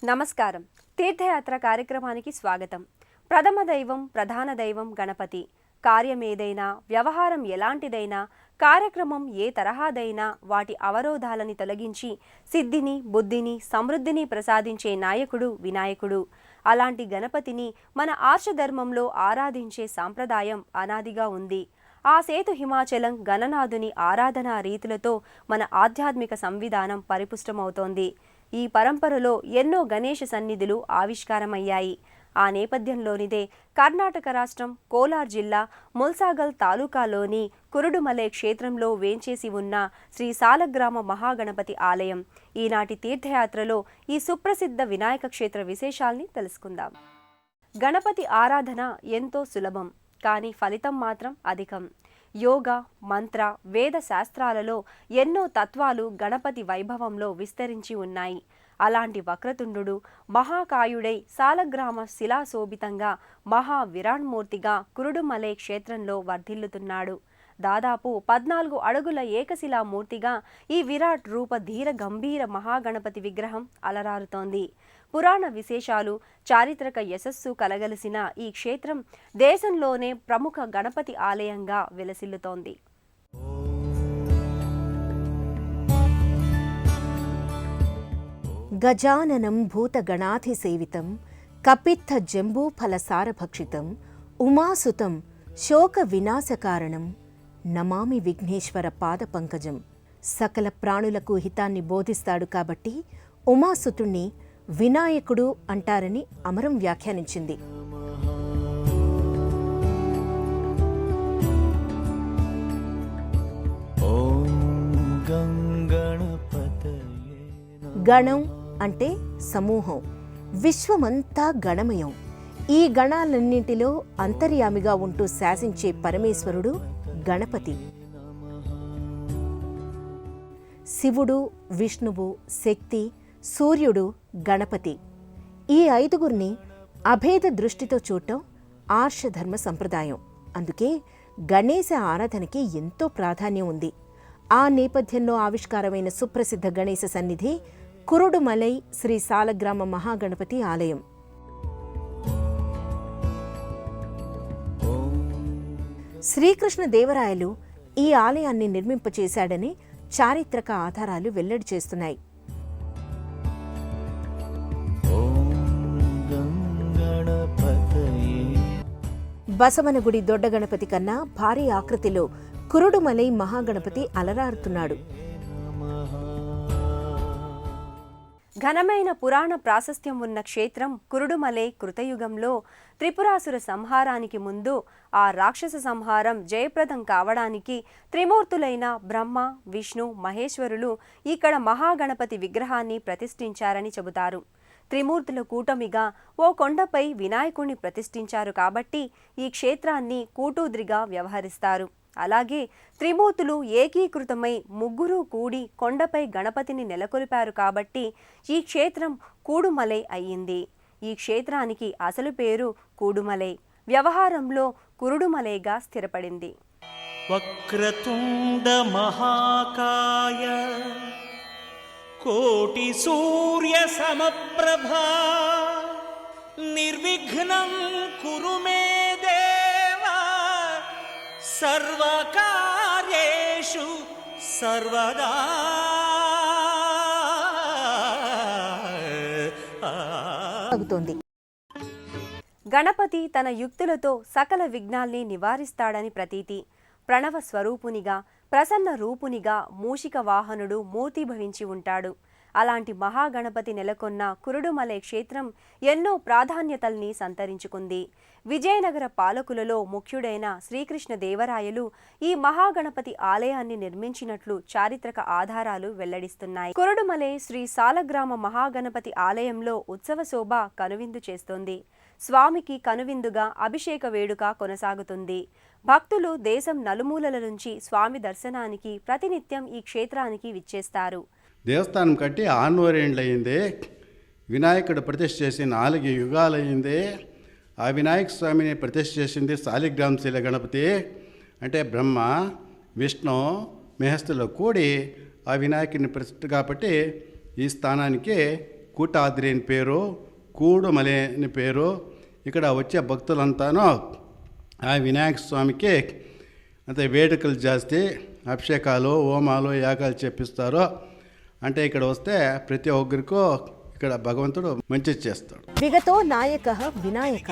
నమస్కారం. తీర్థయాత్ర కార్యక్రమానికి స్వాగతం. ప్రథమ దైవం, ప్రధాన దైవం గణపతి. కార్యమేదైనా, వ్యవహారం ఎలాంటిదైనా, కార్యక్రమం ఏ తరహాదైనా వాటి అవరోధాలని తొలగించి సిద్ధిని, బుద్ధిని, సమృద్ధిని ప్రసాదించే నాయకుడు వినాయకుడు. అలాంటి గణపతిని మన ఆర్షధర్మంలో ఆరాధించే సాంప్రదాయం అనాదిగా ఉంది. ఆ సేతు హిమాచలం గణనాథుని ఆరాధనా రీతులతో మన ఆధ్యాత్మిక సంవిధానం పరిపుష్టమవుతోంది. ఈ పరంపరలో ఎన్నో గణేష సన్నిధులు ఆవిష్కారమయ్యాయి. ఆ నేపథ్యంలోనిదే కర్ణాటక రాష్ట్రం కోలార్ జిల్లా ముల్సాగల్ తాలూకాలోని కురుడుమలై క్షేత్రంలో వేంచేసి ఉన్న శ్రీ సాలగ్రామ మహాగణపతి ఆలయం. ఈనాటి తీర్థయాత్రలో ఈ సుప్రసిద్ధ వినాయక క్షేత్ర విశేషాల్ని తెలుసుకుందాం. గణపతి ఆరాధన ఎంతో సులభం, కానీ ఫలితం మాత్రం అధికం. యోగ, మంత్ర, వేద శాస్త్రాలలో ఎన్నో తత్వాలు గణపతి వైభవంలో విస్తరించి ఉన్నాయి. అలాంటి వక్రతుండు మహాకాయుడై సాలగ్రామ శిలాశోభితంగా మహావిరాణ్మూర్తిగా కురుడుమలై క్షేత్రంలో వర్ధిల్లుతున్నాడు. దాదాపు 14 అడుగుల ఏకశిలామూర్తిగా ఈ విరాట్ రూప ధీర గంభీర మహాగణపతి విగ్రహం అలరారుతోంది. పురాణ విశేషాలు, చారిత్రక యశస్సు కలగలిసిన ఈ క్షేత్రం దేశంలోనే ప్రముఖ గణపతి ఆలయంగా విలసిల్లుతోంది. గజాననం భూతగణాధిసేవితం కపిత్థ జంబూఫలసారభక్షితం ఉమాసుతం శోక వినాశకారణం నమామి విఘ్నేశ్వర పాద పంకజం. సకల ప్రాణులకు హితాన్ని బోధిస్తాడు కాబట్టి ఉమాసుతుణ్ణి వినాయకుడు అంటారని అమరం వ్యాఖ్యానించింది. గణం అంటే సమూహం, విశ్వమంతా గణమయం. ఈ గణాలన్నింటిలో అంతర్యామిగా ఉంటూ శాసించే పరమేశ్వరుడు గణపతి. శివుడు, విష్ణువు, శక్తి, సూర్యుడు, గణపతి. ఈ ఐదుగురిని అభేద దృష్టితో చూడటం ఆర్షధర్మ సంప్రదాయం. అందుకే గణేశ ఆరాధనకి ఎంతో ప్రాధాన్యం ఉంది. ఆ నేపథ్యంలో ఆవిష్కారమైన సుప్రసిద్ధ గణేశ సన్నిధి కురుడుమలై శ్రీ సాలగ్రామ మహాగణపతి ఆలయం. శ్రీకృష్ణ దేవరాయలు ఈ ఆలయాన్ని నిర్మింపచేశాడని చారిత్రక ఆధారాలు వెల్లడి చేస్తున్నాయి. బసవనగుడి దొడ్డ గణపతి కన్నా భారీ ఆకృతిలో కురుడుమలై మహాగణపతి అలరారుతున్నాడు. ఘనమైన పురాణ ప్రాశస్త్యం ఉన్న క్షేత్రం కురుడుమలై కృతయుగంలో త్రిపురాసుర సంహారానికి ముందు ఆ రాక్షస సంహారం జయప్రదం కావడానికి త్రిమూర్తులైన బ్రహ్మ, విష్ణు, మహేశ్వరులు ఇక్కడ మహాగణపతి విగ్రహాన్ని ప్రతిష్ఠించారని చెబుతారు. త్రిమూర్తుల కూటమిగా ఓ కొండపై వినాయకుణ్ణి ప్రతిష్ఠించారు కాబట్టి ఈ క్షేత్రాన్ని కూటూద్రిగా వ్యవహరిస్తారు. అలాగే త్రిమూర్తులు ఏకీకృతమై ముగ్గురు కూడి కొండపై గణపతిని నెలకొల్పారు కాబట్టి ఈ క్షేత్రం కూడుమలై అయ్యింది. ఈ క్షేత్రానికి అసలు పేరు కూడుమలై, వ్యవహారంలో కురుడుమలైగా స్థిరపడింది. వక్రతుండ మహాకాయ కోటి సూర్య సమప్రభా నిర్విఘ్నం కురు మే దేవా సర్వకార్యేషు సర్వదా. గణపతి తన యుక్తులతో సకల విఘ్నాల్ని నివారిస్తాడని ప్రతీతి. ప్రణవ స్వరూపునిగా, ప్రసన్న రూపునిగా మూషిక వాహనుడు మూర్తిభవించి ఉంటాడు. అలాంటి మహాగణపతి నెలకొన్న కురుడుమలై క్షేత్రం ఎన్నో ప్రాధాన్యతల్ని సంతరించుకుంది. విజయనగర పాలకులలో ముఖ్యుడైన శ్రీకృష్ణ దేవరాయలు ఈ మహాగణపతి ఆలయాన్ని నిర్మించినట్లు చారిత్రక ఆధారాలు వెల్లడిస్తున్నాయి. కురుడుమలై శ్రీ సాలగ్రామ మహాగణపతి ఆలయంలో ఉత్సవ శోభ కనువిందు చేస్తోంది. స్వామికి కనువిందుగా అభిషేక వేడుక కొనసాగుతుంది. భక్తులు దేశం నలుమూలల నుంచి స్వామి దర్శనానికి ప్రతినిత్యం ఈ క్షేత్రానికి విచ్చేస్తారు. దేవస్థానం కట్టి 600 ఏళ్ళయింది. వినాయకుడు ప్రతిష్ఠ చేసి 4 యుగాలయ్యింది. ఆ వినాయక స్వామిని ప్రతిష్ఠ చేసింది సాలిగ్రామ శిల గణపతి. అంటే బ్రహ్మ, విష్ణు, మహేశ్వరులు కూడి ఆ వినాయకుడిని ప్రతిష్ఠ కాబట్టి ఈ స్థానానికి కూటాద్రి అని పేరు, కూడుమలై అని పేరు. ఇక్కడ వచ్చే భక్తులంతాను ఆ వినాయక స్వామికి అంటే వేడుకలు జాస్తి, అభిషేకాలు, హోమాలు, యాగాలు చేపిస్తారు. అంటే ఇక్కడ వస్తే ప్రతి ఒక్కరికో ఇక్కడ భగవంతుడు మంచి చేస్తాడు. విగతో నాయక వినాయక,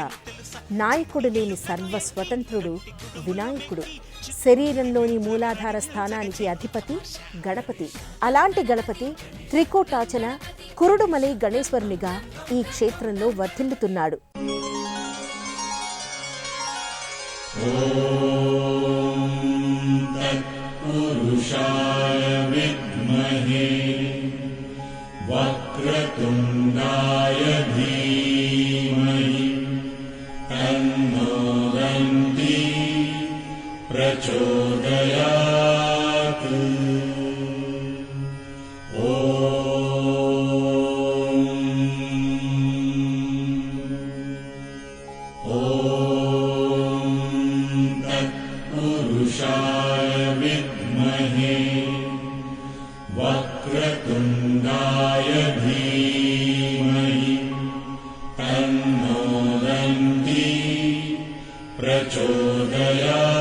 నాయకుడు లేని సర్వ స్వతంత్రుడు వినాయకుడు. శరీరంలోని మూలాధార స్థానానికి అధిపతి గణపతి. అలాంటి గణపతి త్రికోటాచల కురుడుమలై గణేశ్వరునిగా ఈ క్షేత్రంలో వర్ధిల్లుతున్నాడు. పురుషాయ విద్మహే వక్రతుండాయ ధీమహి తన్నో దంతి ప్రచోదయాత్. పురుషాయ విద్మహే వక్రతుండాయ ధీమహి తన్నో దంతి ప్రచోదయాత్.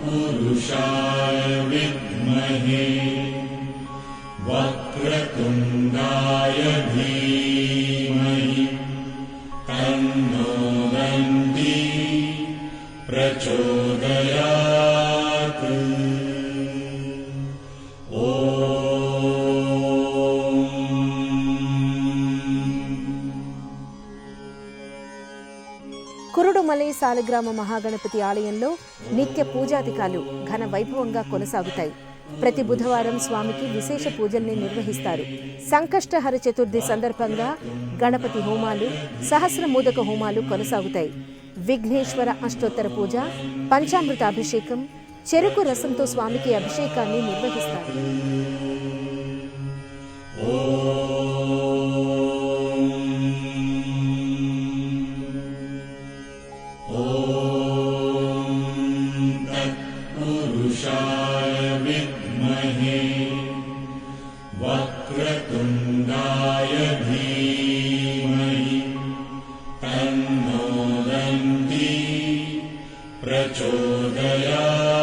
పురుషాయ విద్మహే వక్రతుండాయ ధీమహి తన్నో దంతి ప్రచోదయాత్. కురుడుమలై సాలగ్రామ మహాగణపతి ఆలయంలో నిత్య పూజాధికాలు ఘన వైభవంగా కొనసాగుతాయి. ప్రతి బుధవారం స్వామికి విశేష పూజల్ని నిర్వహిస్తారు. సంకష్టహర చతుర్థి సందర్భంగా గణపతి హోమాలు, సహస్రమోదక హోమాలు కొనసాగుతాయి. విఘ్నేశ్వర అష్టోత్తర పూజ, పంచామృత అభిషేకం, చెరుకు రసంతో స్వామికి అభిషేకాన్ని నిర్వహిస్తారు. పురుషాయ విద్మహే వక్రతుండాయ ధీమహి తన్నో దంతి ప్రచోదయాత్.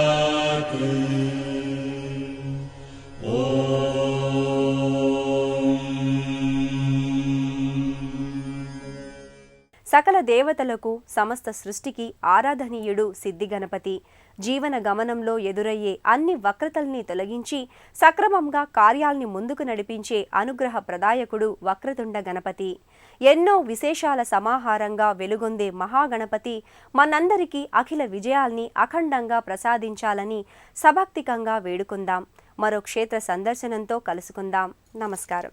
సకల దేవతలకు, సమస్త సృష్టికి ఆరాధనీయుడు సిద్ధి గణపతి. జీవన గమనంలో ఎదురయ్యే అన్ని వక్రతల్ని తొలగించి సక్రమంగా కార్యాల్ని ముందుకు నడిపించే అనుగ్రహ ప్రదాయకుడు వక్రతుండ గణపతి. ఎన్నో విశేషాల సమాహారంగా వెలుగొందే మహాగణపతి మనందరికీ అఖిల విజయాల్ని అఖండంగా ప్రసాదించాలని సభక్తికంగా వేడుకుందాం. మరో క్షేత్ర సందర్శనంతో కలుసుకుందాం. నమస్కారం.